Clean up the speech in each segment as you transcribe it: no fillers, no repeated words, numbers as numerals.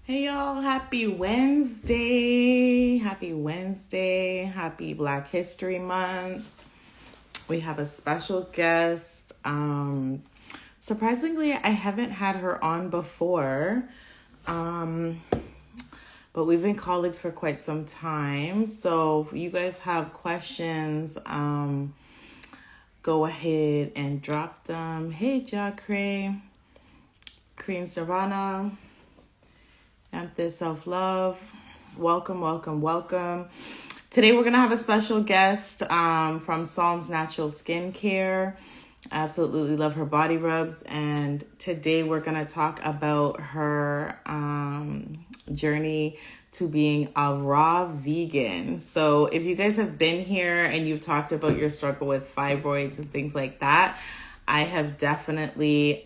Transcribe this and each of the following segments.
Hey y'all, happy Wednesday. Happy Wednesday. Happy Black History Month. We have a special guest. Surprisingly, I haven't had her on before. Um, but we've been colleagues for quite some time. So if you guys have questions, go ahead and drop them. Hey, Jacre, Queen Savannah. Empty self-love. Welcome, welcome, welcome. Today we're going to have a special guest from Psalms Natural Skincare. I absolutely love her body rubs. And today we're going to talk about her journey to being a raw vegan. So if you guys have been here and you've talked about your struggle with fibroids and things like that, I have definitely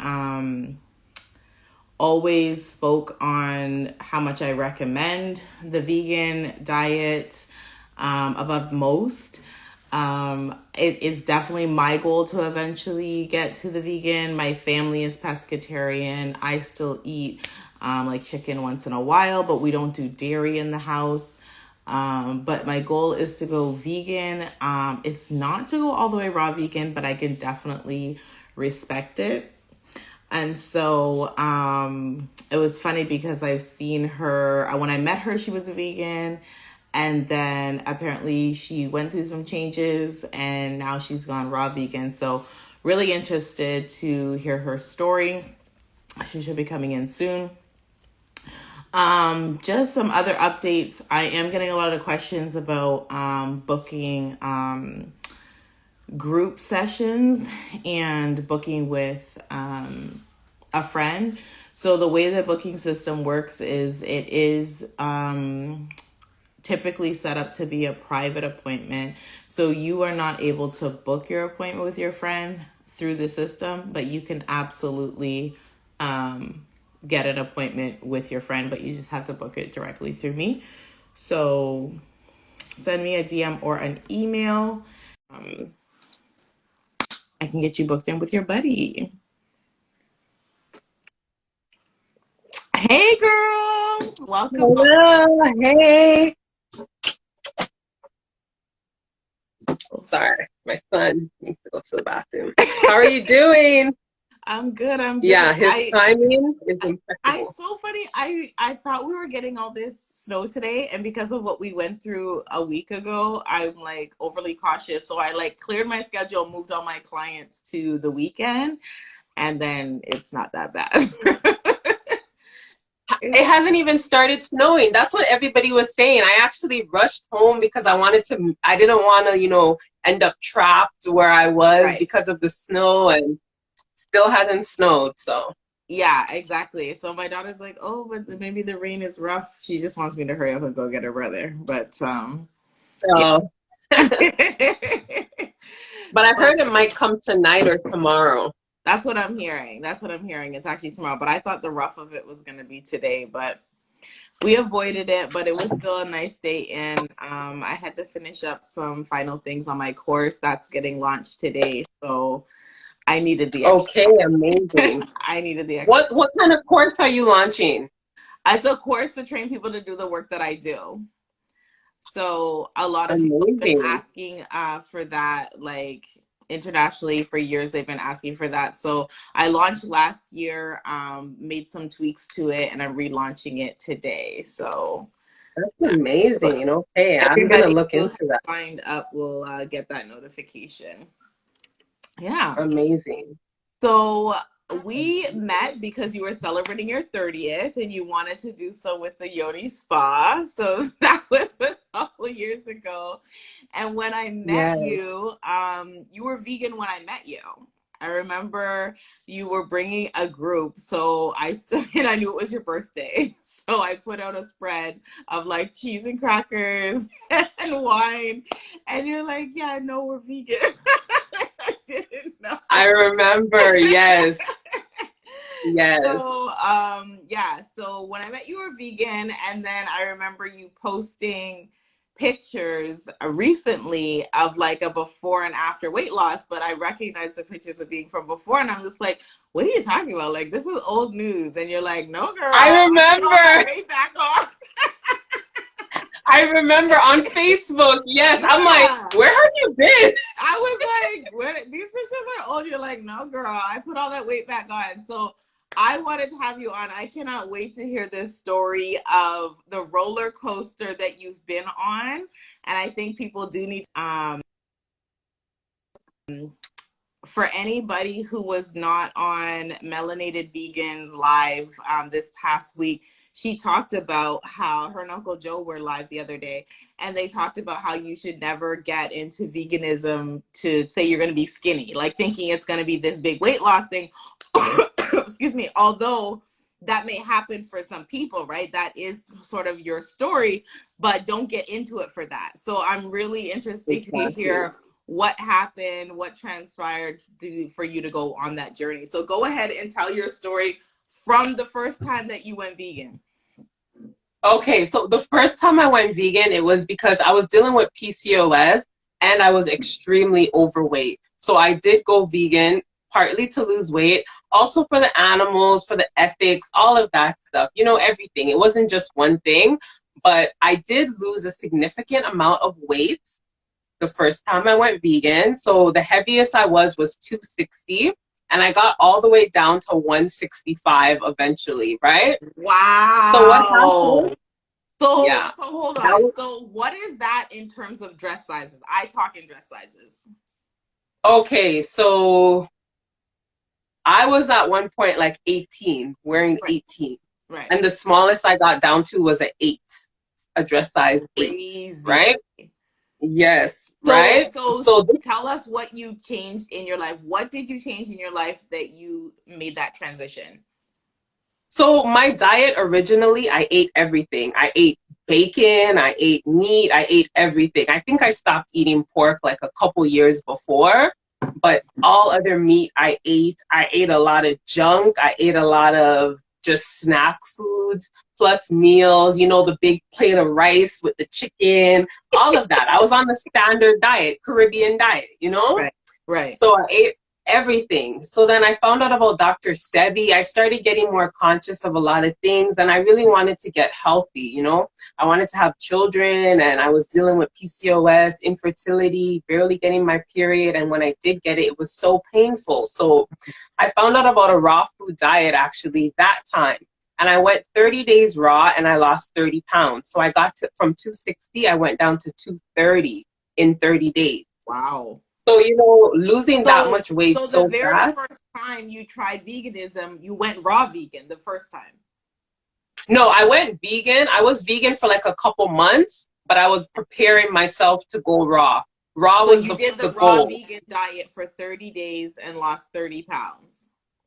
always spoke on how much I recommend the vegan diet above most. It is definitely my goal to eventually get to the vegan. My family is pescatarian. I still eat like chicken once in a while, but we don't do dairy in the house. But my goal is to go vegan. It's not to go all the way raw vegan, but I can definitely respect it. And so it was funny because I've seen her, when I met her, she was a vegan. And then apparently she went through some changes and now she's gone raw vegan. So really interested to hear her story. She should be coming in soon. Just some other updates. I am getting a lot of questions about booking group sessions and booking with a friend. So the way the booking system works is it is typically set up to be a private appointment. So you are not able to book your appointment with your friend through the system, but you can absolutely get an appointment with your friend, but you just have to book it directly through me. So send me a DM or an email. I can get you booked in with your buddy. Hey, girl. Welcome. Hello, hey. Sorry, my son needs to go to the bathroom. How are you doing? I'm good. I'm good. Yeah, his timing is I impeccable. so funny. I thought we were getting all this snow today, and because of what we went through a week ago, I'm like overly cautious. So I like cleared my schedule, moved all my clients to the weekend, and then it's not that bad. It hasn't even started snowing. That's what everybody was saying. I actually rushed home because I didn't want to, end up trapped where I was Right. because of the snow, and still hasn't snowed, so. Yeah, exactly. So my daughter's like, "Oh, but maybe the rain is rough." She just wants me to hurry up and go get her brother. But yeah. So, but I But heard it might come tonight or tomorrow. that's what I'm hearing. That's what I'm hearing. It's actually tomorrow, but I thought the rough of it was going to be today, but we avoided it, but it was still a nice day in. I had to finish up some final things on my course that's getting launched today, so I needed the extra. Okay, amazing. I needed the extra. What kind of course are you launching? It's a course to train people to do the work that I do. So a lot of people have been Amazing. asking for that, like internationally for years they've been asking for that. So I launched last year, made some tweaks to it, and I'm relaunching it today. So That's amazing. Okay, I'm gonna everybody look who into that. signed up will get that notification. Yeah. Amazing. So we met because you were celebrating your 30th and you wanted to do so with the Yoni Spa. So that was a couple of years ago. And when I met Yes. you were vegan when I met you. I remember you were bringing a group. So and I knew it was your birthday. So I put out a spread of like cheese and crackers and wine. And you're like, yeah, I know we're vegan. I didn't know. I remember. Yes. Yes. So, yeah. So when I met you were vegan, and then I remember you posting pictures recently of like a before and after weight loss, but I recognize the pictures of being from before, and I'm just like, what are you talking about? Like, this is old news. And you're like, no, girl, I I put all that remember. weight back on. I remember on Facebook. Yes, I'm like, Yeah. where have you been? I was like, what? These pictures are old. You're like, no, girl, I put all that weight back on. So I wanted to have you on. I cannot wait to hear this story of the roller coaster that you've been on. And I think people do need for anybody who was not on Melanated Vegans live this past week, she talked about how her and Uncle Joe were live the other day, and they talked about how you should never get into veganism to say you're going to be skinny, like thinking it's going to be this big weight loss thing. Excuse me. Although that may happen for some people, right? That is sort of your story, but don't get into it for that. So I'm really interested to Exactly. hear what happened, what transpired for you to go on that journey. So go ahead and tell your story from the first time that you went vegan. Okay, so the first time I went vegan, it was because I was dealing with PCOS and I was extremely overweight. So I did go vegan, partly to lose weight, also for the animals, for the ethics, all of that stuff, you know, everything. It wasn't just one thing, but I did lose a significant amount of weight the first time I went vegan. So the heaviest I was 260, and I got all the way down to 165 eventually, right? So what Wow. happened? So Yeah. hold That on. was, So what is that in terms of dress sizes? I talk in dress sizes. okay, so I was at one point like 18, wearing Right. 18. Right. And the smallest I got down to was an 8, a dress size 8, Crazy. right? Yes, So right? so So tell us what you changed in your life. What did you change in your life that you made that transition? So my diet originally, I ate everything. I ate bacon, I ate meat, I ate everything. I think I stopped eating pork like a couple years before, but all other meat I ate. I ate a lot of junk. I ate a lot of just snack foods plus meals, you know, the big plate of rice with the chicken, all of that. I was on the standard diet, Caribbean diet, you know? Right. Right. So I ate everything. So then I found out about Dr. Sebi. I started getting more conscious of a lot of things, and I really wanted to get healthy, you know? I wanted to have children, and I was dealing with PCOS, infertility, barely getting my period, and when I did get it, it was so painful. So I found out about a raw food diet actually that time. And I went 30 days raw and I lost 30 pounds. So I got to from 260, I went down to 230 in 30 days. Wow. So, you know, losing that So much weight so the so very fast. first time you tried veganism, you went raw vegan the first time. No, I went vegan. I was vegan for like a couple months, but I was preparing myself to go raw. Raw So was you did the the raw goal vegan diet for 30 days and lost 30 pounds.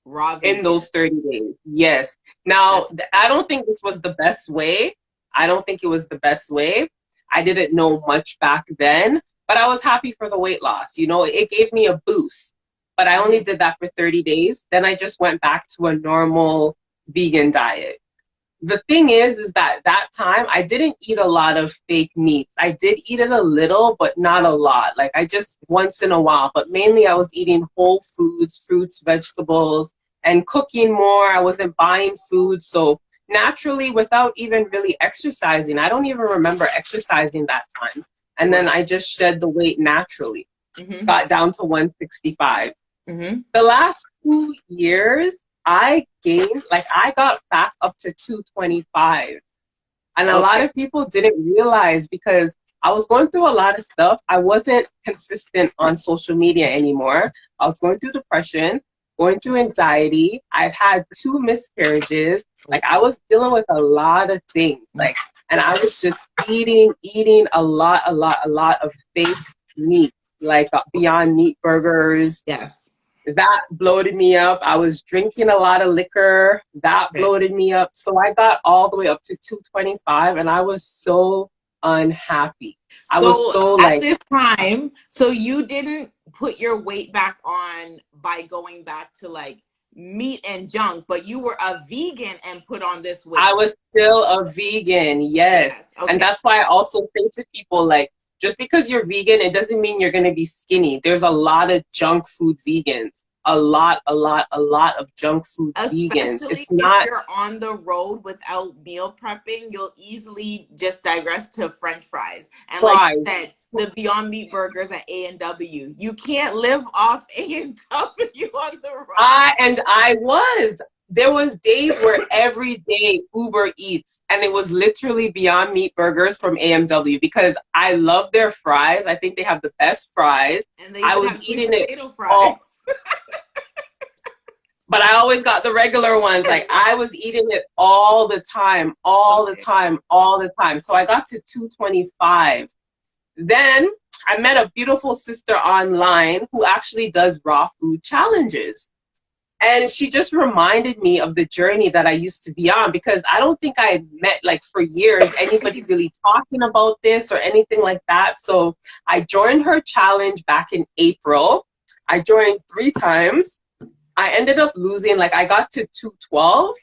Raw in vegan. those 30 days. Yes. Now, That's I don't think this was the best way. I don't think it was the best way. I didn't know much back then, but I was happy for the weight loss. You know, it gave me a boost, but I only mm-hmm. did that for 30 days. Then I just went back to a normal vegan diet. The thing is that time I didn't eat a lot of fake meats. I did eat it a little, but not a lot. Like I just once in a while, but mainly I was eating whole foods, fruits, vegetables, and cooking more. I wasn't buying food. So naturally, without even really exercising, I don't even remember exercising that time. And then Right. I just shed the weight naturally, Mm-hmm. got down to 165. Mm-hmm. The last 2 years, I gained, like I got back up to 225. And a lot Okay. of people didn't realize because I was going through a lot of stuff. I wasn't consistent on social media anymore. I was going through depression, going through anxiety. I've had 2 miscarriages. Like I was dealing with a lot of things. Like, and I was just eating a lot of fake meat, like Beyond Meat burgers. Yes. That bloated me up. I was drinking a lot of liquor. That Okay. bloated me up. So I got all the way up to 225 and I was so unhappy. I was So so at like, this time, so you didn't put your weight back on by going back to like meat and junk, but you were a vegan and put on this I weight. was still a vegan, yes. Yes. And Okay. that's why I also say to people, like, just because you're vegan, it doesn't mean you're going to be skinny. There's a lot of junk food vegans. A lot of junk food vegans. Especially It's if not you're on the road without meal prepping, you'll easily just digress to French fries. And like fried. you said, the Beyond Meat burgers at A&W. You can't live off A&W on the road. I was. There was days where every day Uber Eats, and it was literally Beyond Meat burgers from AMW because I love their fries. I think they have the best fries. And they I even was have sweet eating it potato all, fries. but I always got the regular ones. Like I was eating it all the time, all the Okay. time, all the time. So I got to 225. Then I met a beautiful sister online who actually does raw food challenges. And she just reminded me of the journey that I used to be on because I don't think I had met, like, for years, anybody really talking about this or anything like that. So I joined her challenge back in April. I joined 3 times. I ended up losing, like, I got to 212,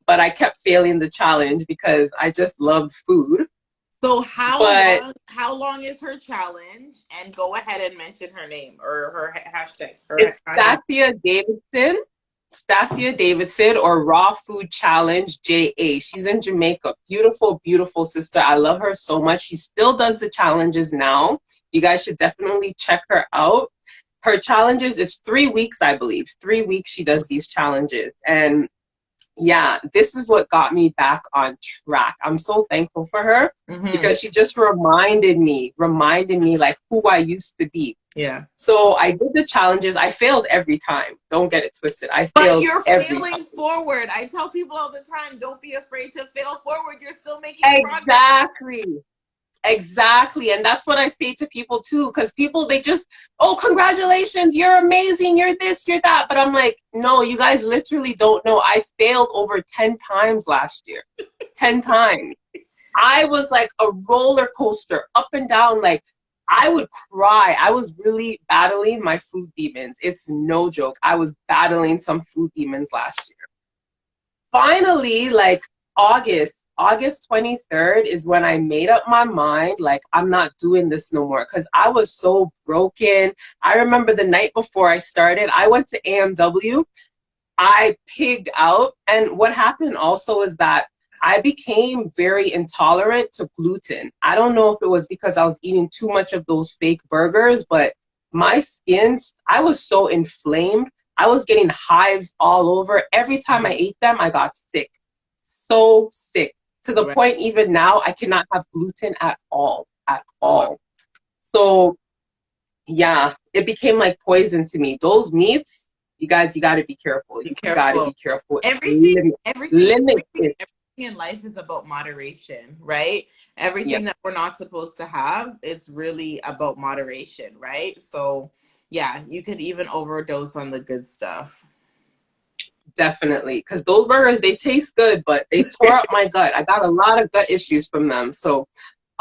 but I kept failing the challenge because I just loved food. So But how long is her challenge? And go ahead and mention her name or her hashtag, it's her handle. Stacia Davidson. Stacia Davidson, or Raw Food Challenge JA. She's in Jamaica. Beautiful, beautiful sister. I love her so much. She still does the challenges now. You guys should definitely check her out. Her challenges, it's 3 weeks, I believe. 3 weeks she does these challenges. And yeah, this is what got me back on track. I'm so thankful for her Mm-hmm. because she just reminded me like who I used to be. Yeah. So I did the challenges. I failed every time. Don't get it twisted. I But failed you're every time. failing forward. I tell people all the time, don't be afraid to fail forward. You're still making progress. Exactly. Exactly. And that's what I say to people too. Because people, they just, oh, congratulations. You're amazing. You're this, you're that. But I'm like, no, you guys literally don't know. I failed over 10 times last year. 10 times. I was like a roller coaster, up and down. Like, I would cry. I was really battling my food demons. It's no joke. I was battling some food demons last year. Finally, like August 23rd is when I made up my mind, like, I'm not doing this no more because I was so broken. I remember the night before I started, I went to AMW. I pigged out. And what happened also is that I became very intolerant to gluten. I don't know if it was because I was eating too much of those fake burgers, but my skin, I was so inflamed. I was getting hives all over. Every time I ate them, I got sick. So sick. To the Right. point even now, I cannot have gluten at all. At Wow. all. So yeah, it became like poison to me. Those meats, you guys, you got to be careful. Be You got to be careful. careful. Everything, everything, Limit it. everything in life is about moderation, right? Yeah, Everything that we're not supposed to have is really about moderation, right? So, yeah, you could even overdose on the good stuff. definitely. Because those burgers, they taste good, but they tore up my gut. I got a lot of gut issues from them. So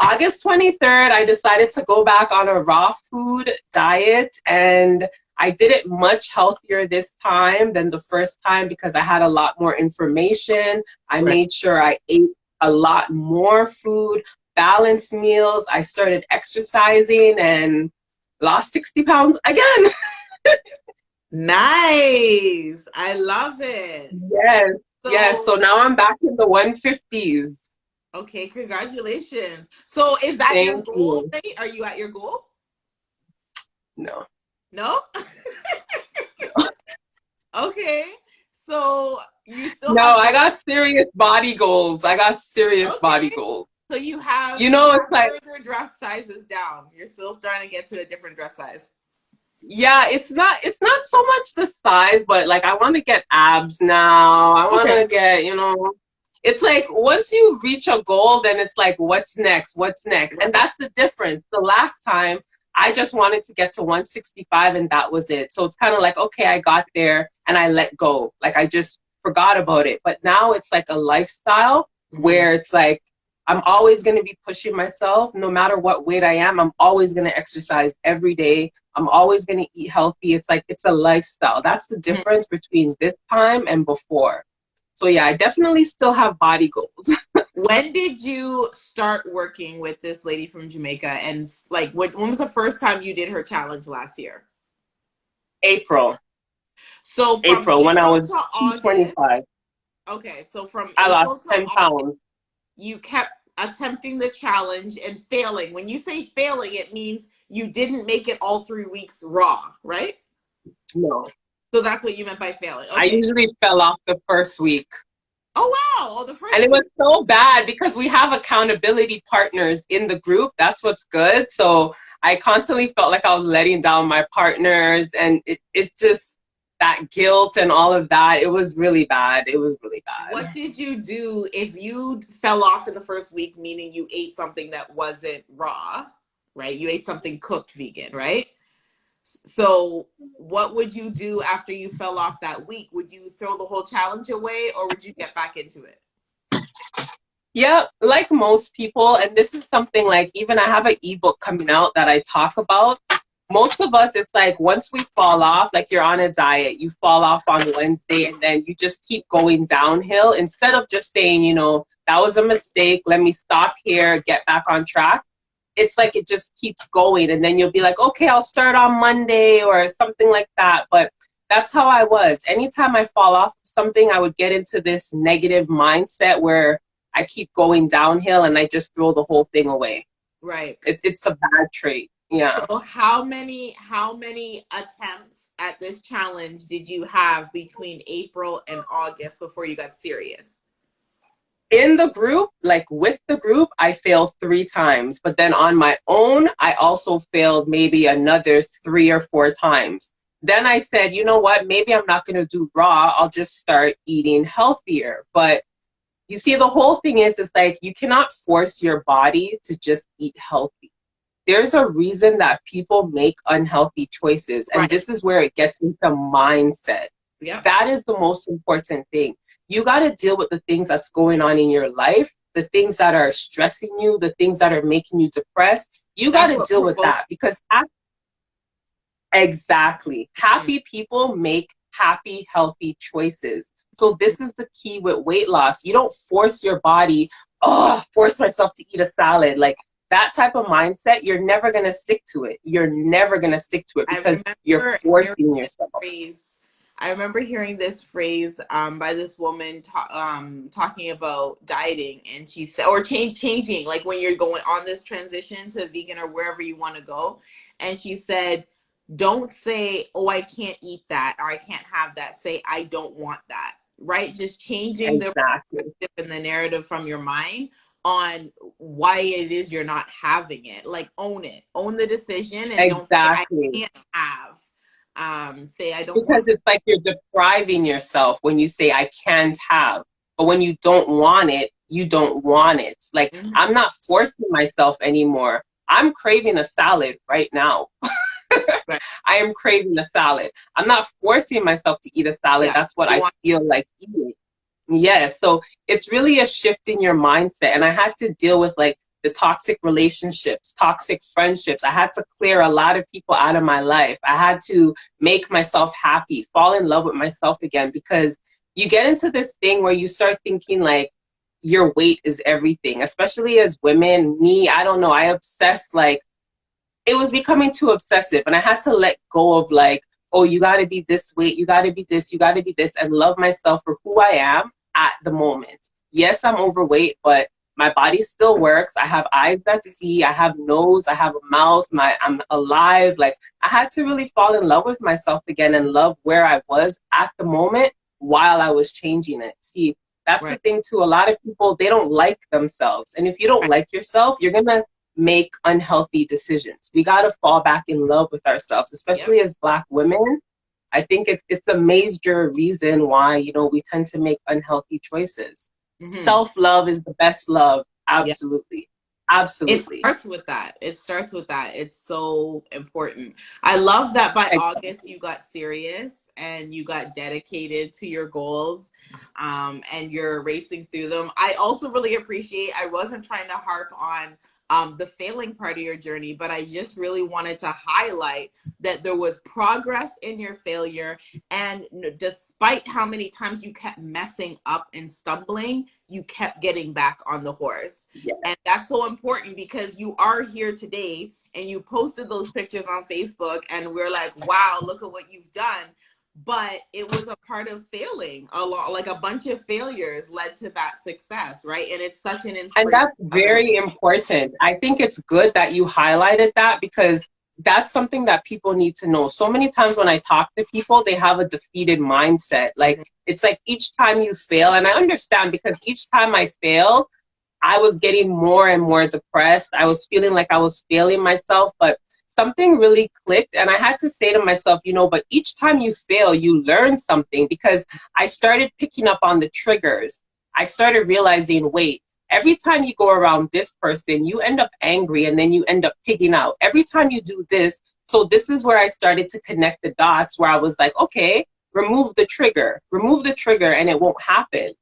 August 23rd, I decided to go back on a raw food diet, and I did it much healthier this time than the first time because I had a lot more information. I Right. made sure I ate a lot more food, balanced meals. I started exercising and lost 60 pounds again. Nice. I love it. Yes, yes. So, So now I'm back in the 150s. okay, congratulations. So, is that your Thank goal, you. right? Are you at your goal? No. No? Okay. So, you still No, have I got serious body goals. I got serious body okay. goals. So you You know, it's like, further dress sizes down. You're still starting to get to a different dress size. yeah, it's not so much the size, but like I want to get abs now. I want Okay. to get, it's like once you reach a goal, then it's like, what's next? What's next? And Right. that's the difference. The last time I just wanted to get to 165 and that was it. So it's kind of like, okay, I got there and I let go. Like I just forgot about it. But now it's like a lifestyle Mm-hmm. where it's like, I'm always going to be pushing myself no matter what weight I am. I'm always going to exercise every day. I'm always going to eat healthy. It's like, it's a lifestyle. That's the difference between this time and before. So yeah, I definitely still have body goals. When did you start working with this lady from Jamaica? And like, when was the first time you did her challenge last year? April. So from April, when I April was to August, 225. okay, so from I April lost to 10 August, pounds. you kept attempting the challenge and failing. When you say failing, it means you didn't make it all 3 weeks raw, right? No. So that's what you meant by failing. I Okay. usually fell off the first week. Oh, wow. Oh, the And first it week. was so bad because we have accountability partners in the group. That's what's good. So I constantly felt like I was letting down my partners, and it's just that guilt and all of that. It was really bad. It was really bad. What did you do if you fell off in the first week, meaning you ate something that wasn't raw, right? You ate something cooked vegan, right? So what would you do after you fell off that week? Would you throw the whole challenge away or would you get back into it? Yeah, like most people, and this is something like, even I have an ebook coming out that I talk about. Most of us, it's like once we fall off, like you're on a diet, you fall off on Wednesday and then you just keep going downhill instead of just saying, you know, that was a mistake. Let me stop here, get back on track. It's like it just keeps going. And then you'll be like, okay, I'll start on Monday or something like that. But that's how I was. Anytime I fall off something, I would get into this negative mindset where I keep going downhill and I just throw the whole thing away. Right. It's a bad trait. Yeah. So how many attempts at this challenge did you have between April and August before you got serious? In the group, like with the group, I failed 3 times. But then on my own, I also failed maybe another 3 or 4 times. Then I said, you know what? Maybe I'm not going to do raw. I'll just start eating healthier. But you see, the whole thing is, it's like you cannot force your body to just eat healthy. There's a reason that people make unhealthy choices. And Right. this is where it gets into mindset. Yep. That is the most important thing. You got to deal with the things that's going on in your life, the things that are stressing you, the things that are making you depressed. You got That's to what deal with provoked. that because exactly. Happy people make happy, healthy choices. So this is the key with weight loss. You don't force your body, oh, force myself to eat a salad. Like that type of mindset, you're never going to stick to it. You're never going to stick to it I because you're remember hearing forcing this yourself. phrase. I remember hearing this phrase by this woman talking about dieting, and she said, or changing, like when you're going on this transition to vegan or wherever you want to go, and she said, "Don't say, oh, I can't eat that or I can't have that. Say, I don't want that." Right? Just changing the Exactly. perspective and the narrative from your mind on why it is you're not having it. Like own it, own the decision, and don't say I Exactly. can't have. Say I don't Because want. it's like you're depriving yourself when you say I can't have. But when you don't want it, you don't want it. Like Mhm. I'm not forcing myself anymore. I'm craving a salad right now. Right. I am craving a salad. I'm not forcing myself to eat a salad. Yeah. That's what You I want. feel like eating. Yes. So it's really a shift in your mindset. And I had to deal with like the toxic relationships, toxic friendships. I had to clear a lot of people out of my life. I had to make myself happy, fall in love with myself again, because you get into this thing where you start thinking like your weight is everything, especially as women. Me, I don't know. I obsess like it was becoming too obsessive, and I had to let go of like, oh, you got to be this weight, you got to be this, you got to be this, and love myself for who I am at the moment. Yes, I'm overweight, but my body still works. I have eyes that see, I have nose, I have a mouth, I'm alive. Like I had to really fall in love with myself again and love where I was at the moment while I was changing it. See, that's the Right. thing too. A lot of people, they don't like themselves. And if you don't Right. like yourself, you're going to make unhealthy decisions. We got to fall back in love with ourselves, Yep. especially as Black women. I think it's a major reason why, you know, we tend to make unhealthy choices. Mm-hmm. Self-love is the best love. Yeah. Absolutely. It Absolutely. starts with that. It starts with that. It's so important. I love that by Exactly. August you got serious and you got dedicated to your goals, and you're racing through them. I also really appreciate, I wasn't trying to harp on the failing part of your journey, but I just really wanted to highlight that there was progress in your failure. And despite how many times you kept messing up and stumbling, you kept getting back on the horse. Yeah. And that's so important because you are here today and you posted those pictures on Facebook and we're like, wow, look at what you've done. But it was a part of failing a lot, like a bunch of failures led to that success, right? And it's such an inspiration. And that's very important. I think it's good that you highlighted that because that's something that people need to know. So many times when I talk to people, they have a defeated mindset. Like, it's like each time you fail, and I understand because each time I fail, I was getting more and more depressed. I was feeling like I was failing myself, but something really clicked. And I had to say to myself, you know, but each time you fail, you learn something because I started picking up on the triggers. I started realizing, wait, every time you go around this person, you end up angry and then you end up pigging out. Every time you do this. So this is where I started to connect the dots where I was like, okay, remove the trigger, and it won't happen.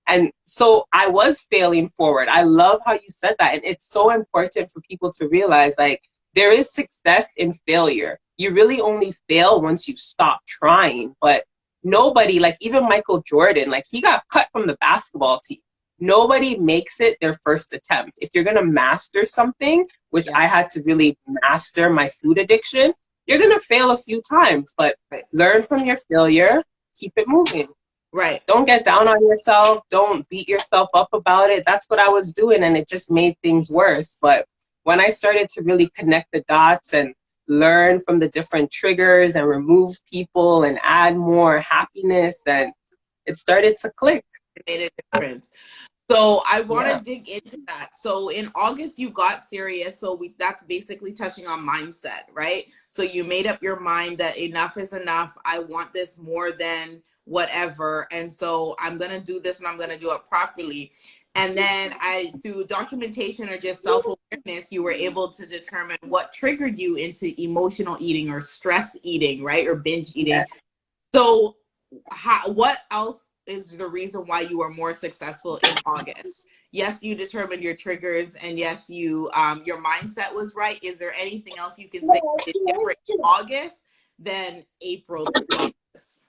And so I was failing forward. I love how you said that. And it's so important for people to realize, like, there is success in failure. You really only fail once you stop trying. But nobody, like even Michael Jordan, like he got cut from the basketball team. Nobody makes it their first attempt. If you're going to master something, which I had to really master my food addiction, you're going to fail a few times, but learn from your failure, keep it moving. Right. Don't get down on yourself. Don't beat yourself up about it. That's what I was doing, and it just made things worse. But when I started to really connect the dots and learn from the different triggers and remove people and add more happiness, and it started to click. It made a difference. So I want to dig into that. So in August, you got serious. So that's basically touching on mindset, right? So you made up your mind that enough is enough. I want this more than whatever. And so I'm going to do this and I'm going to do it properly. And then through documentation or just self-awareness, you were able to determine what triggered you into emotional eating or stress eating, right? Or binge eating. Yeah. So what else is the reason why you are more successful in August? Yes, you determined your triggers, and yes, you your mindset was right. Is there anything else you can say is different in August than April to August?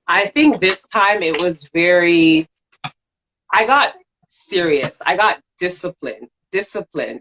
I think this time it was I got serious. I got disciplined.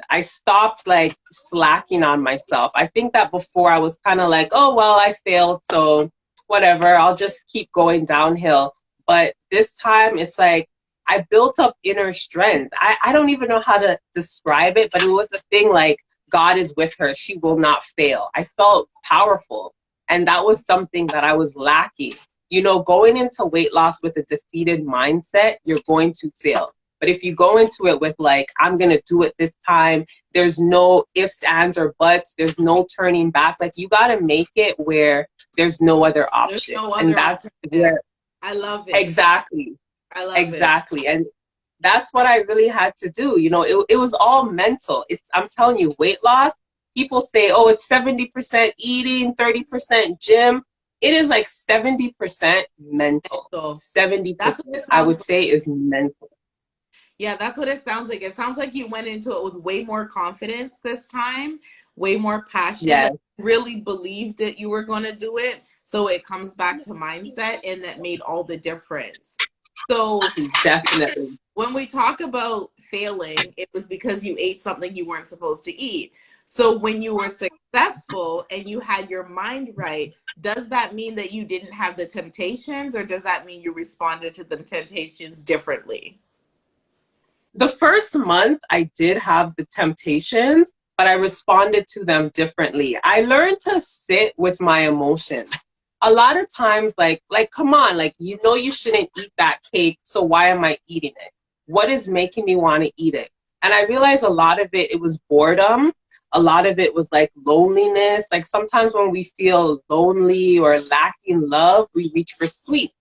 I stopped like slacking on myself. I think that before I was kind of like, oh, well, I failed, so whatever, I'll just keep going downhill. But this time it's like I built up inner strength. I don't even know how to describe it, but it was a thing like God is with her. She will not fail. I felt powerful. And that was something that I was lacking. You know, going into weight loss with a defeated mindset, you're going to fail. But if you go into it with like, I'm going to do it this time, there's no ifs, ands, or buts. There's no turning back. Like, you got to make it where there's no other option. And that's where I love it. Exactly. I love it. Exactly. And that's what I really had to do. You know, it was all mental. I'm telling you, weight loss, people say, oh, it's 70% eating, 30% gym. It is like 70% mental. 70%, I would say, is mental. Yeah, that's what it sounds like. It sounds like you went into it with way more confidence this time, way more passion. Yes. Like, really believed that you were going to do it. So it comes back to mindset, and that made all the difference. So definitely, when we talk about failing, it was because you ate something you weren't supposed to eat. So when you were successful and you had your mind right, does that mean that you didn't have the temptations, or does that mean you responded to the temptations differently? The first month I did have the temptations, but I responded to them differently. I learned to sit with my emotions. A lot of times, like, come on, like, you know, you shouldn't eat that cake. So why am I eating it? What is making me want to eat it? And I realized a lot of it was boredom. A lot of it was like loneliness. Like, sometimes when we feel lonely or lacking love, we reach for sweets.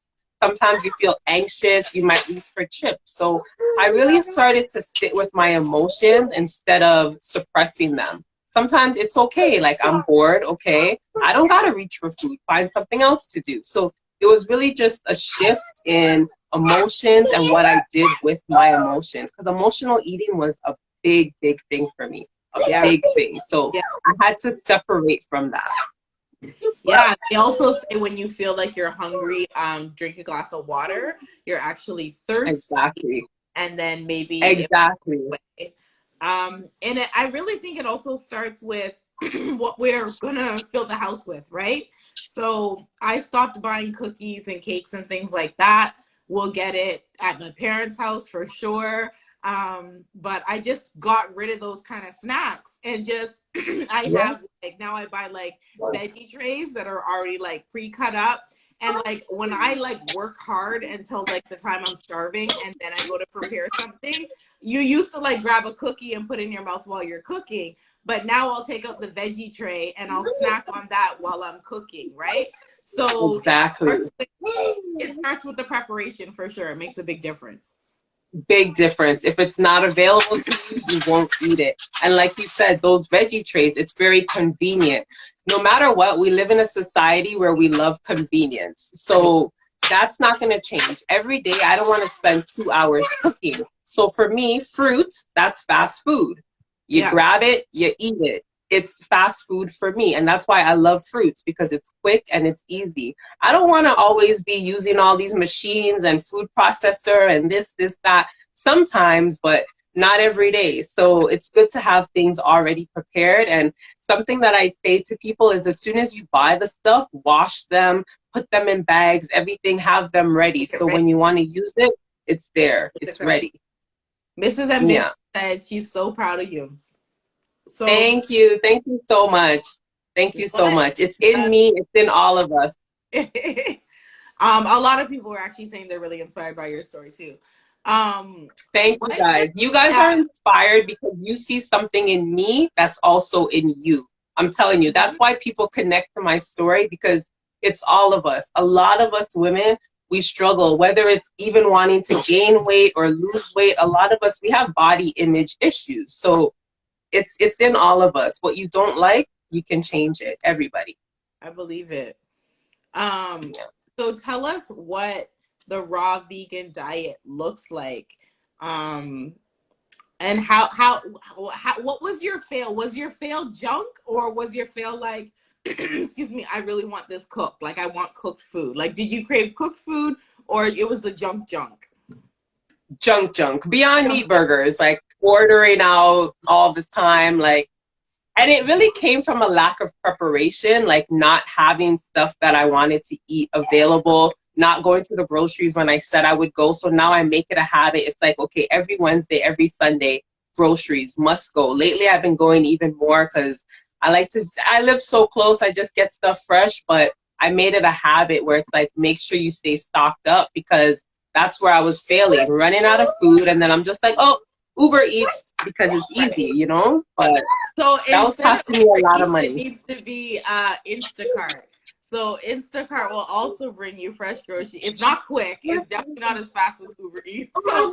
Sometimes you feel anxious, you might reach for chips. So I really started to sit with my emotions instead of suppressing them. sometimes it's okay. Like, I'm bored, okay? I don't gotta reach for food. Find something else to do. So it was really just a shift in emotions and what I did with my emotions. Because emotional eating was a big, big thing for me. Big thing. So I had to separate from that. Yeah, they also say when you feel like you're hungry, drink a glass of water. You're actually thirsty. Exactly. And then maybe exactly. I really think it also starts with what we're gonna fill the house with, right? So I stopped buying cookies and cakes and things like that. We'll get it at my parents' house for sure. But I just got rid of those kind of snacks and just have like now I buy like veggie trays that are already like pre-cut up. And like when I like work hard until like the time I'm starving and then I go to prepare something, you used to like grab a cookie and put it in your mouth while you're cooking. But now I'll take out the veggie tray and I'll snack on that while I'm cooking, right? So exactly. It starts with the preparation for sure. It makes a big difference. Big difference. If it's not available to you, you won't eat it. And like you said, those veggie trays, it's very convenient. No matter what, we live in a society where we love convenience. So that's not going to change. Every day, I don't want to spend 2 hours cooking. So for me, fruits, that's fast food. You grab it, you eat it. It's fast food for me. And that's why I love fruits, because it's quick and it's easy. I don't want to always be using all these machines and food processor and this, that, sometimes, but not every day. So it's good to have things already prepared. And something that I say to people is, as soon as you buy the stuff, wash them, put them in bags, everything, have them ready. So when you want to use it, it's there. It's ready. Mrs. Ambition said she's so proud of you. So thank you so much. Thank you so much. It's in me. It's in all of us. A lot of people are actually saying they're really inspired by your story too. Thank you guys. You guys are inspired because you see something in me that's also in you. I'm telling you, that's why people connect to my story, because it's all of us. A lot of us women, we struggle, whether it's even wanting to gain weight or lose weight. A lot of us, we have body image issues. So it's in all of us. What you don't like, you can change it. Everybody. I believe it. So tell us what the raw vegan diet looks like. And what was your fail? Was your fail junk, or was your fail like, excuse me, I really want this cooked. Like, I want cooked food. Like, did you crave cooked food, or it was the junk? Junk. Beyond Meat burgers, like ordering out all the time, like, and it really came from a lack of preparation, like not having stuff that I wanted to eat available, not going to the groceries when I said I would go. So now I make it a habit. It's like, okay, every Wednesday, every Sunday, groceries must go. Lately, I've been going even more because I live so close. I just get stuff fresh, but I made it a habit where it's like, make sure you stay stocked up, because that's where I was failing, running out of food. And then I'm just like, oh, Uber Eats, because it's easy, you know? But so that was costing me a lot of money. It needs to be Instacart. So Instacart will also bring you fresh groceries. It's not quick. It's definitely not as fast as Uber Eats. So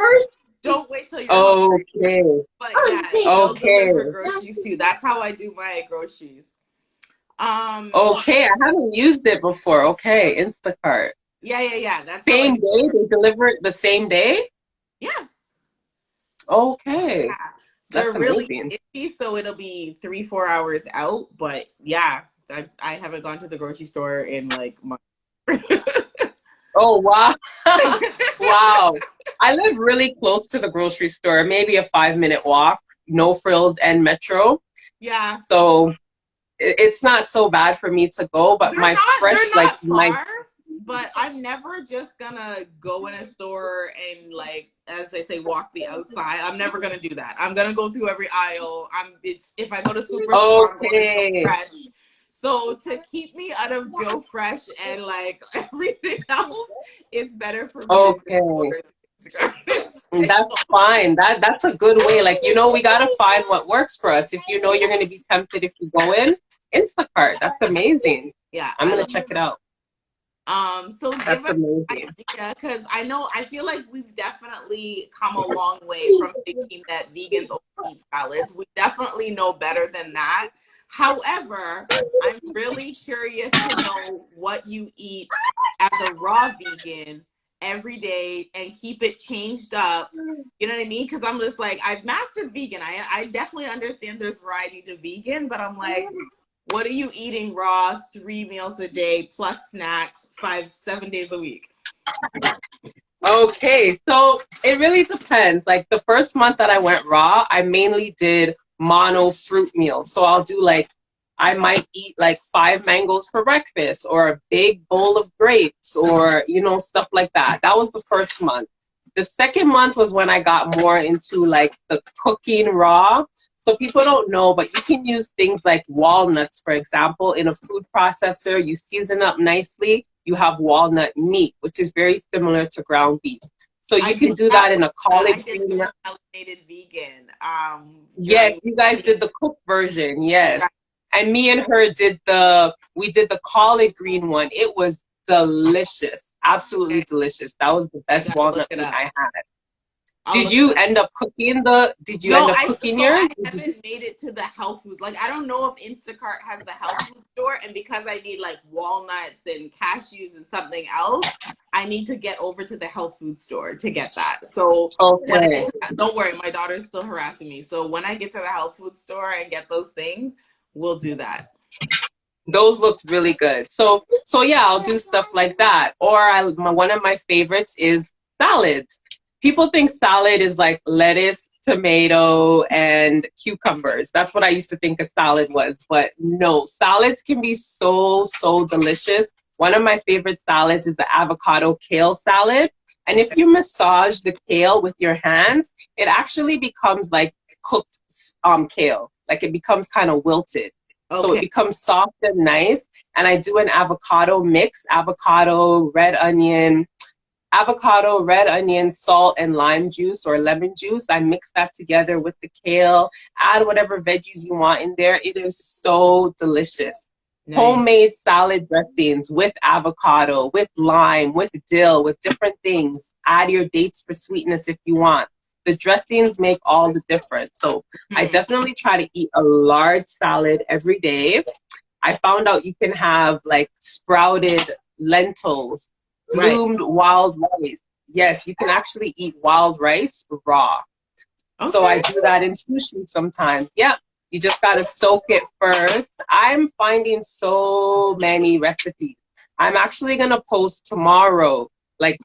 don't wait till you're hungry. But yeah, they'll deliver groceries too. That's how I do my groceries. Okay, I haven't used it before. Okay, Instacart. Yeah. That's same day. They deliver it the same day. Yeah. Okay. Yeah. They're really iffy, so it'll be 3-4 hours out. But yeah, I haven't gone to the grocery store in like months. Oh, wow. Wow. I live really close to the grocery store, maybe a 5-minute walk, no frills and Metro. Yeah. So it's not so bad for me to go, but but I'm never just gonna go in a store and, like, as they say, walk the outside. I'm never gonna do that. I'm gonna go through every aisle. If I go to Superstore, I'm going to Joe Fresh. So to keep me out of Joe Fresh and like everything else, it's better for me. Okay. That's fine. That's a good way. Like, you know, we gotta find what works for us. If you know you're gonna be tempted if you go in, Instacart. That's amazing. Yeah. I'm gonna check it out. So give That's us an amazing. idea, because I feel like we've definitely come a long way from thinking that vegans only eat salads. We definitely know better than that. However, I'm really curious to know what you eat as a raw vegan every day and keep it changed up. You know what I mean? Because I'm just like, I've mastered vegan. I definitely understand there's variety to vegan, but I'm like, what are you eating raw 3 meals a day plus snacks 5 7 days a week? Okay, so it really depends. Like the first month that I went raw, I mainly did mono fruit meals. So I'll do like, I might eat like 5 mangoes for breakfast or a big bowl of grapes or, stuff like that. That was the first month. The second month was when I got more into like the cooking raw. So people don't know, but you can use things like walnuts, for example, in a food processor. You season up nicely. You have walnut meat, which is very similar to ground beef. So I you can did do that that in with a collard I did that green. with melanated vegan Yes, during you guys did the cooked version. Yes. yeah, And me and her we did the collard green one. It was delicious. Absolutely okay, delicious. That was the I best gotta look walnut it meat up. I had. I'll look it up. Did you No, end up cooking I yours? haven't made it to the health foods. Like I don't know if Instacart has the health food store, and because I need like walnuts and cashews and something else, I need to get over to the health food store to get that. So when I Okay. get to that, don't worry, my daughter's still harassing me. So when I get to the health food store and get those things, we'll do that. Those looked really good. So yeah, I'll do stuff like that. Or one of my favorites is salads. People think salad is like lettuce, tomato, and cucumbers. That's what I used to think a salad was. But no, salads can be so, so delicious. One of my favorite salads is the avocado kale salad. And if you massage the kale with your hands, it actually becomes like cooked kale. Like it becomes kind of wilted. So it Okay. becomes soft and nice. And I do an avocado mix, avocado, red onion, salt, and lime juice or lemon juice. I mix that together with the kale, add whatever veggies you want in there. It is so delicious. Nice. Homemade salad dressings with avocado, with lime, with dill, with different things. Add your dates for sweetness if you want. The dressings make all the difference. So I Hmm. definitely try to eat a large salad every day. I found out you can have like sprouted lentils, Right. bloomed wild rice. Yes, you can actually eat wild rice raw. So I Okay. do that in sushi sometimes. Yep. You just got to soak it first. I'm finding so many recipes. I'm actually going to post tomorrow. I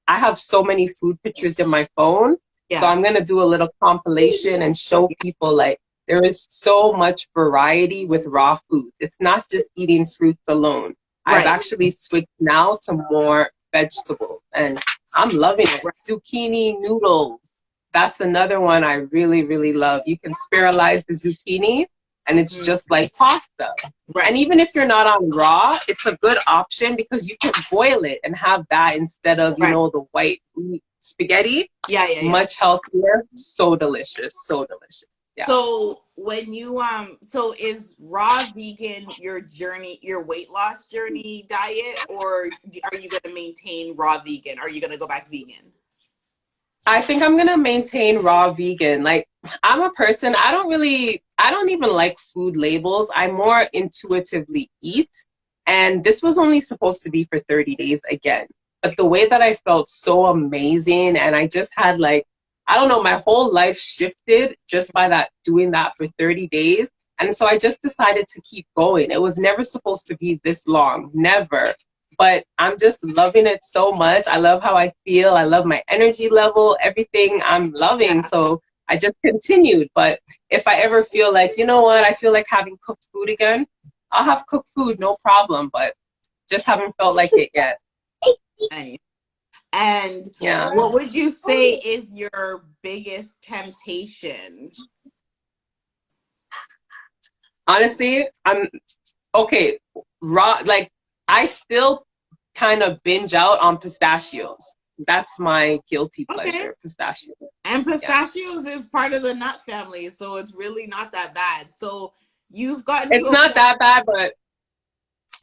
have so many food pictures in my phone. So Yeah. I'm going to do a little compilation and show people like there is so much variety with raw food. It's not just eating fruits alone. I've Right. actually switched now to more vegetables and I'm loving it. Right. Zucchini noodles. That's another one I really, really love. You can spiralize the zucchini and it's Mhm. just like pasta. And Right. even if you're not on raw, it's a good option because you can boil it and have that instead of, Right. the white meat spaghetti. Yeah. Yeah. Yeah. Much healthier. So delicious. So delicious. Yeah. So when you so is raw vegan your weight loss journey diet, or are you going to maintain raw vegan? Are you going to go back vegan? I think I'm gonna maintain raw vegan. Like I'm a person, I don't even like food labels. I more intuitively eat. And this was only supposed to be for 30 days again. But the way that I felt so amazing and I just had like, I don't know, my whole life shifted just by doing that for 30 days. And so I just decided to keep going. It was never supposed to be this long, never, but I'm just loving it so much. I love how I feel. I love my energy level, everything I'm loving. Yeah. So I just continued. But if I ever feel like, you know what, I feel like having cooked food again, I'll have cooked food, no problem. But just haven't felt like it yet. Nice. And Yeah. what would you say is your biggest temptation? Honestly, I'm okay. Raw, like I still kind of binge out on pistachios. That's my guilty Okay. pleasure, pistachio. And Yeah. pistachios is part of the nut family, so it's really not that bad. So you've gotten to It's a not point that bad, but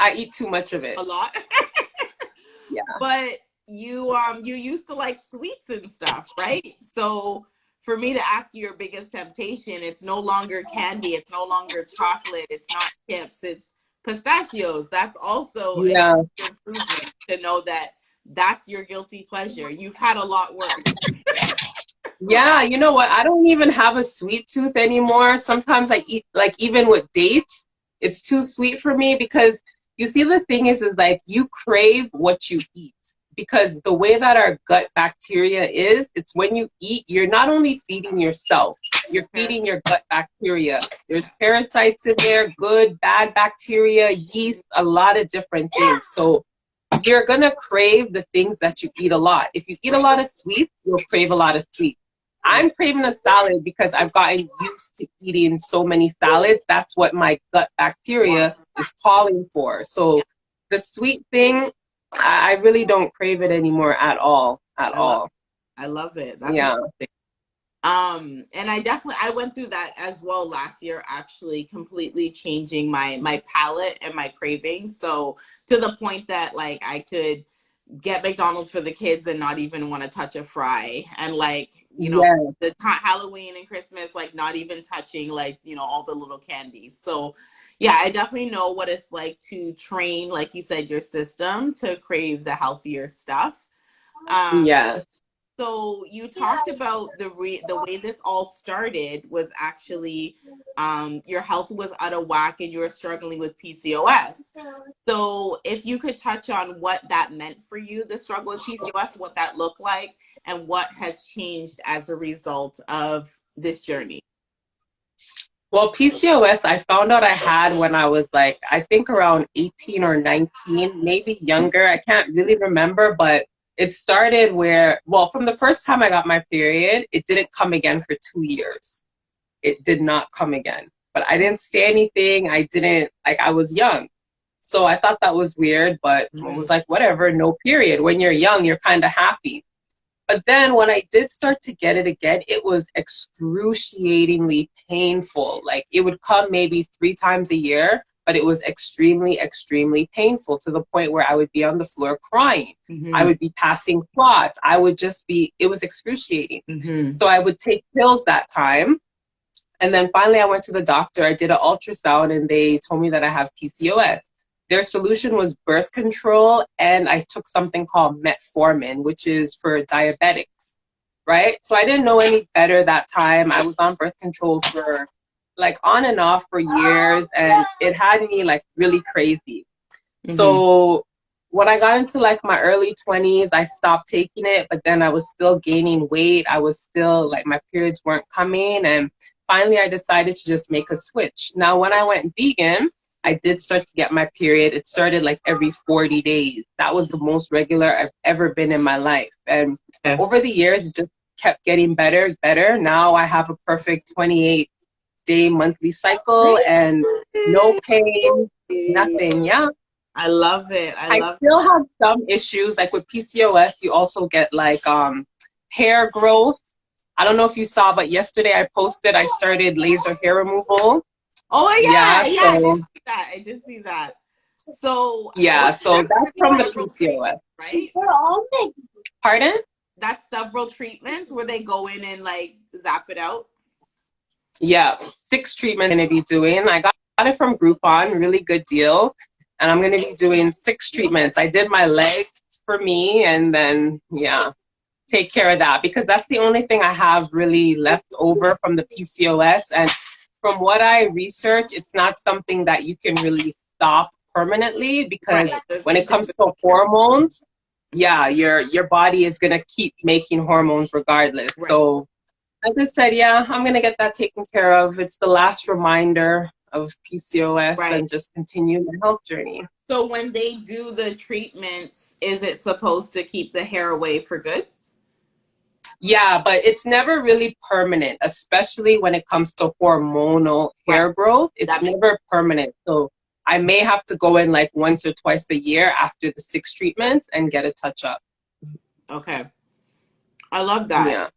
I eat too much of it. a lot. Yeah. But you used to like sweets and stuff, right? So for me to ask you your biggest temptation, it's no longer candy, it's no longer chocolate, it's not chips, it's pistachios. That's also a Yeah. improvement to know that that's your guilty pleasure. You've had a lot worse. Yeah, you know what? I don't even have a sweet tooth anymore. Sometimes I eat, like, even with dates, it's too sweet for me because you see, the thing is like you crave what you eat because the way that our gut bacteria is, it's when you eat, you're not only feeding yourself, you're feeding your gut bacteria. There's parasites in there, good, bad bacteria, yeast, a lot of different things. So you're gonna crave the things that you eat a lot. If you eat a lot of sweets, you'll crave a lot of sweets. I'm craving a salad because I've gotten used to eating so many salads. That's what my gut bacteria is calling for. So the sweet thing, I really don't crave it anymore at all. At all. I love it. That's Yeah. amazing. And I went through that as well last year, actually completely changing my palate and my cravings. So to the point that like I could get McDonald's for the kids and not even want to touch a fry, and like, Yeah. the Halloween and Christmas, like not even touching like, all the little candies. So yeah, I definitely know what it's like to train, like you said, your system to crave the healthier stuff. Yes. So you talked about the way this all started was actually your health was out of whack and you were struggling with PCOS. So if you could touch on what that meant for you, the struggle with PCOS, what that looked like, and what has changed as a result of this journey. Well, PCOS, I found out I had when I was like, I think around 18 or 19, maybe younger. I can't really remember, but it started where, well, from the first time I got my period, it didn't come again for 2 years. It did not come again. But I didn't say anything. I was young. So I thought that was weird, but I was like, whatever, no period. When you're young, you're kind of happy. But then when I did start to get it again, it was excruciatingly painful. Like it would come maybe 3 times a year, but it was extremely, extremely painful to the point where I would be on the floor crying. I would be passing clots. It was excruciating. So I would take pills that time. And then finally I went to the doctor. I did an ultrasound and they told me that I have PCOS. Their solution was birth control, and I took something called metformin, which is for diabetics, right? So I didn't know any better that time. I was on birth control for like on and off for years, and it had me like really crazy. So when I got into like my early 20s, I stopped taking it, but then I was still gaining weight. I was still like, my periods weren't coming, and finally I decided to just make a switch. Now, when I went vegan, I did start to get my period. It started like every 40 days. That was the most regular I've ever been in my life. And over the years, it just kept getting better, better. Now I have a perfect 28-day monthly cycle and no pain, nothing. Yeah. I love it. I still have some issues. Like with PCOS, you also get like hair growth. I don't know if you saw, but yesterday I posted I started laser hair removal. Oh yeah, So, I did see that. So so that's from the PCOS, right? Pardon? That's several treatments where they go in and like zap it out. Yeah, 6 treatments I'm gonna be doing. I got it from Groupon, really good deal, and I'm gonna be doing 6 treatments. I did my legs for me, and then take care of that because that's the only thing I have really left over from the PCOS. And from what I research, it's not something that you can really stop permanently because when it comes to hormones, your body is gonna keep making hormones regardless. So like I said, I'm gonna get that taken care of. It's the last reminder of PCOS and just continue my health journey. So when they do the treatments, is it supposed to keep the hair away for good? Yeah, but it's never really permanent, especially when it comes to hormonal hair growth. It's never permanent. So I may have to go in like once or twice a year after the 6 treatments and get a touch up. Okay. I love that. Yeah.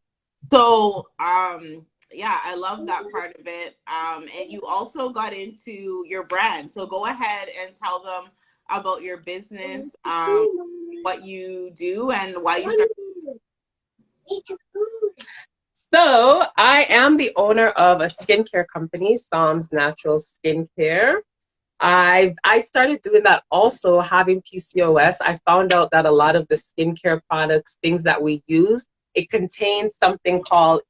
So, I love that part of it. And you also got into your brand. So go ahead and tell them about your business, what you do and why you started? So I am the owner of a skincare company, Psalms Natural Skincare. I started doing that also having PCOS. I found out that a lot of the skincare products, things that we use, it contains something called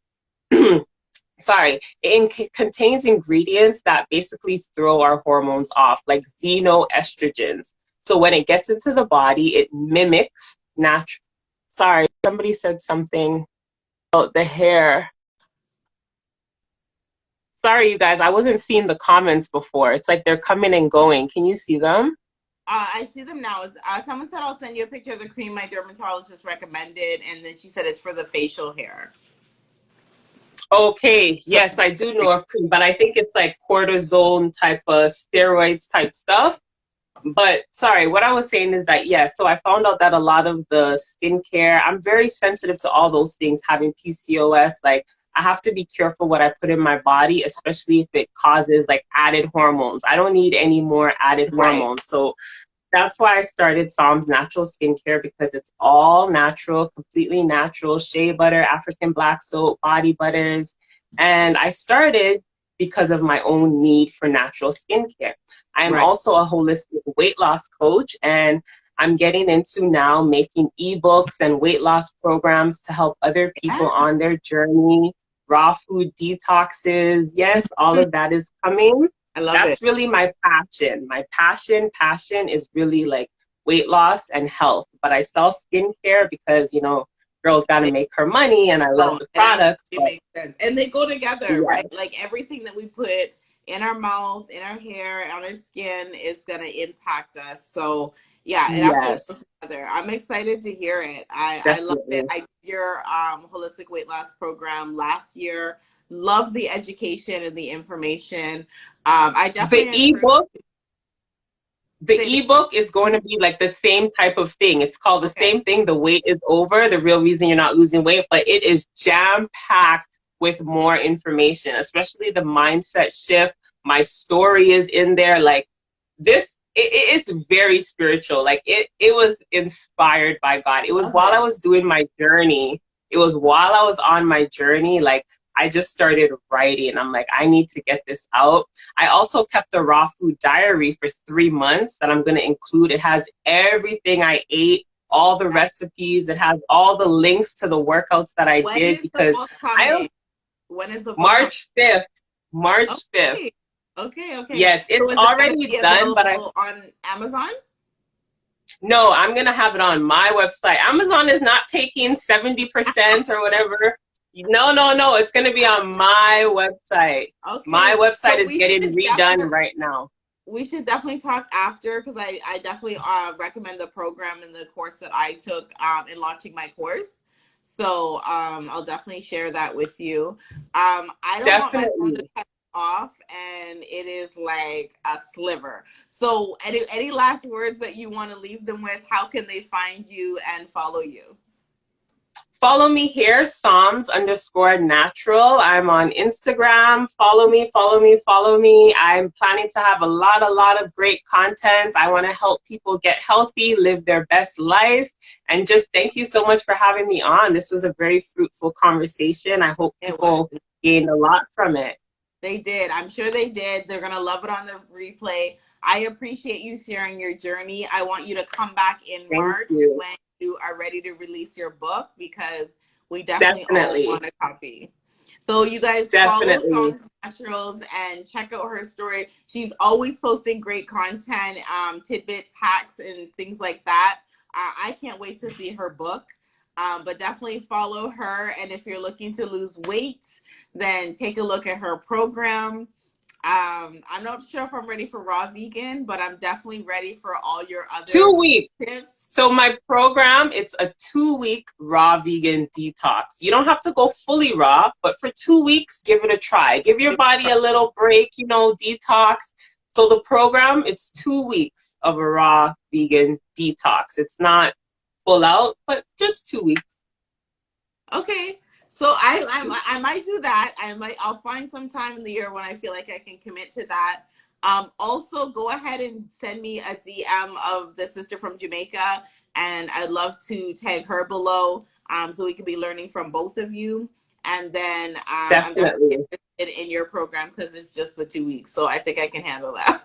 it contains ingredients that basically throw our hormones off, like xenoestrogens. So when it gets into the body, it mimics natural. Sorry, somebody said something about the hair. Sorry, you guys, I wasn't seeing the comments before. It's like they're coming and going. Can you see them? I see them now. Someone said I'll send you a picture of the cream my dermatologist recommended, and then she said it's for the facial hair. Okay, yes, I do know of cream, but I think it's like cortisone type of steroids type stuff. But sorry, what I was saying is that, yeah, so I found out that a lot of the skincare, I'm very sensitive to all those things, having PCOS. Like, I have to be careful what I put in my body, especially if it causes like added hormones. I don't need any more added Right. hormones. So that's why I started Psalms Natural Skincare, because it's all natural, completely natural, shea butter, African black soap, body butters. And I started because of my own need for natural skincare. I am Right. also a holistic weight loss coach, and I'm getting into now making ebooks and weight loss programs to help other people Yeah. on their journey, raw food detoxes. Yes, all of that is coming. I love it. That's really my passion. My passion is really like weight loss and health. But I sell skincare because, girls got to make her money, and I love Oh, the it products. absolutely But makes sense. And they go together, yeah, right? Like everything that we put in our mouth, in our hair, on our skin is going to impact us. So, yeah, it absolutely yes, goes together. I'm excited to hear it. I love it. definitely. I did your holistic weight loss program last year. Love the education and the information. I The definitely encourage ebook the say ebook is going to be like the same type of thing. It's called the okay. same thing. The weight is over. The real reason you're not losing weight, but it is jam packed with more information, especially the mindset shift. My story is in there. Like this, it's very spiritual. Like it was inspired by God. It was Love while I it. was doing my journey. It was while I was on my journey. Like I just started writing. I'm like, I need to get this out. I also kept a raw food diary for 3 months that I'm going to include. It has everything I ate, all the recipes. It has all the links to the workouts that I When did, is the because book I coming? When is the book coming? March 5th. March 5th. Okay. Okay, okay. Yes, So it's is it going to already be done, but available on Amazon? no, I'm going to have it on my website. Amazon is not taking 70% or whatever. No, no, no. It's going to be on my website. My Okay. website So is getting redone right now. we should definitely talk after because I definitely recommend the program and the course that I took in launching my course. So I'll definitely share that with you. I don't want my phone to Definitely. cut off and it is like a sliver. So any last words that you want to leave them with? How can they find you and follow you? Follow me here, Psalms_natural. I'm on Instagram. Follow me, follow me, follow me. I'm planning to have a lot of great content. I want to help people get healthy, live their best life. And just thank you so much for having me on. This was a very fruitful conversation. I hope It was. people gained a lot from it. They did. I'm sure they did. They're going to love it on the replay. I appreciate you sharing your journey. I want you to come back in Thank March you. when you are ready to release your book because we definitely all Definitely. want a copy. So you guys follow Definitely. Songs Naturals and check out her story. She's always posting great content, tidbits, hacks, and things like that. I can't wait to see her book. But definitely follow her. And if you're looking to lose weight, then take a look at her program. I'm not sure if I'm ready for raw vegan, but I'm definitely ready for all your other 2 weeks. tips. So my program, it's a 2 week raw vegan detox. You don't have to go fully raw, but for 2 weeks, give it a try. Give your body a little break, detox. So the program, it's 2 weeks of a raw vegan detox. It's not full out, but just 2 weeks. Okay. So I might do that. I'll find some time in the year when I feel like I can commit to that. Also go ahead and send me a DM of the sister from Jamaica and I'd love to tag her below, so we can be learning from both of you. And then I'm definitely Definitely. interested in your program because it's just the 2 weeks, so I think I can handle that.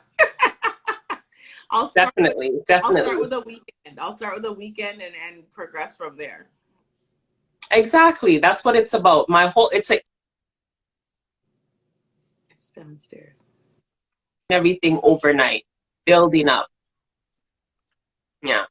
I'll start with Definitely. Definitely. a weekend. I'll start with a weekend and progress from there. Exactly. That's what it's about. It's like It's downstairs. everything overnight, building up. Yeah.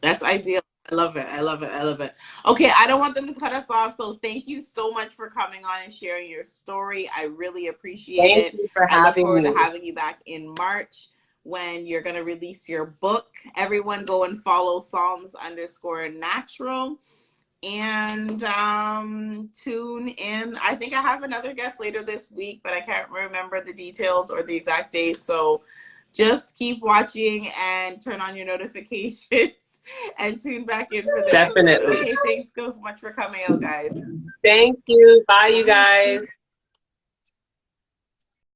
That's ideal. I love it. I love it. I love it. Okay, I don't want them to cut us off. So thank you so much for coming on and sharing your story. I really appreciate Thank it. you for I look having forward to me. having you back in March when you're going to release your book. Everyone go and follow Psalms_natural. And tune in. I think I have another guest later this week, but I can't remember the details or the exact date. So just keep watching and turn on your notifications and tune back in for the next one. Definitely. Okay, thanks so much for coming out, guys. Thank you. Bye, you guys.